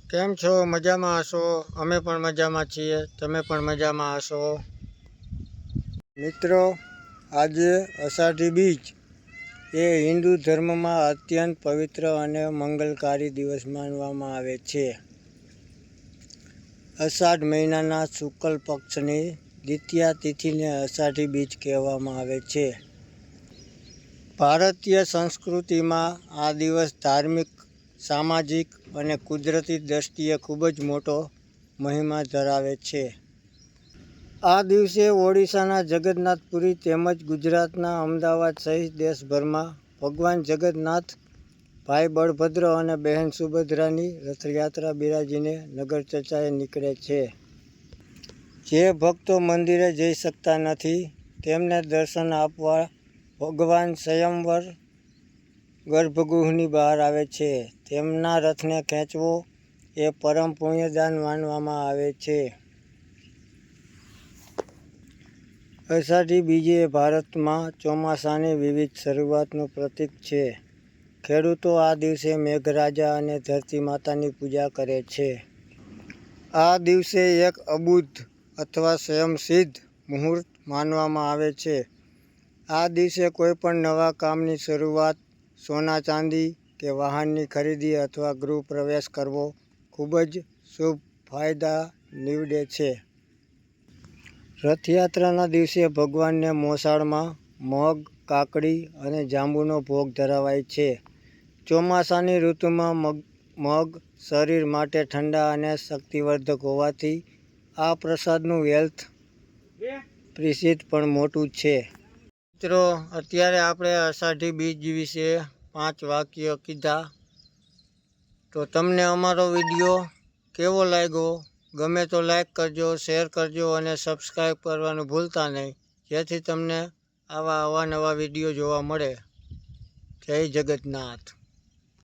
કેમ છો? મજામાં હશો? અમે પણ મજામાં છીએ. તમે પણ મજામાં હશો? મિત્રો, આજે અષાઢી બીજ એ હિન્દુ ધર્મમાં અત્યંત પવિત્ર અને મંગલકારી દિવસ માનવામાં આવે છે. અષાઢ મહિનાના શુક્લ પક્ષની દ્વિતીયા તિથિને અષાઢી બીજ કહેવામાં આવે છે. ભારતીય સંસ્કૃતિમાં આ દિવસ ધાર્મિક, સામાજિક અને કુદરતી દ્રષ્ટિએ ખૂબ જ મોટો મહિમા ધરાવે છે. આ દિવસે ઓડિશાના જગન્નાથપુરી તેમજ ગુજરાતના અમદાવાદ સહિત દેશભરમાં ભગવાન જગન્નાથ, ભાઈ બળભદ્ર અને બહેન સુભદ્રાની રથયાત્રા બિરાજીને નગરચર્ચાએ નીકળે છે. જે ભક્તો મંદિરે જઈ શકતા નથી તેમને દર્શન આપવા ભગવાન સ્વયંવર ગર્ભગૃહની બહાર આવે છે. તેમના રથને ખેંચવો એ પરમ પુણ્યદાન માનવામાં આવે છે. અષાઢી બીજ એ ભારતમાં ચોમાસાની વિવિધ શરૂઆતનું પ્રતીક છે. ખેડૂતો આ દિવસે મેઘરાજા અને ધરતી માતાની પૂજા કરે છે. આ દિવસે એક અબુધ અથવા સ્વયંસિદ્ધ મુહૂર્ત માનવામાં આવે છે. આ દિવસે કોઈપણ નવા કામની શરૂઆત, સોના ચાંદી કે વાહનની ખરીદી અથવા ગૃહ પ્રવેશ કરવો ખૂબ જ શુભ ફાયદા નીવડે છે. રથયાત્રાના દિવસે ભગવાનને મોસાળમાં મગ, કાકડી અને જાંબુનો ભોગ ધરાવાય છે. ચોમાસાની ઋતુમાં મગ શરીર માટે ઠંડા અને શક્તિવર્ધક હોવાથી આ પ્રસાદનું હેલ્થ પ્રિસિઝ પણ મોટું છે. મિત્રો, અત્યારે આપણે અષાઢી બીજ વિશે 5 વાક્ય કીધા. તો તમને અમારો વિડીયો કેવો લાગ્યો? ગમે તો લાઈક કરજો, શેર કરજો અને સબસ્ક્રાઈબ કરવાનું ભૂલતા નહીં, જેથી તમને આવા અવાનવા વિડીયો જોવા મળે. જય જગન્નાથ.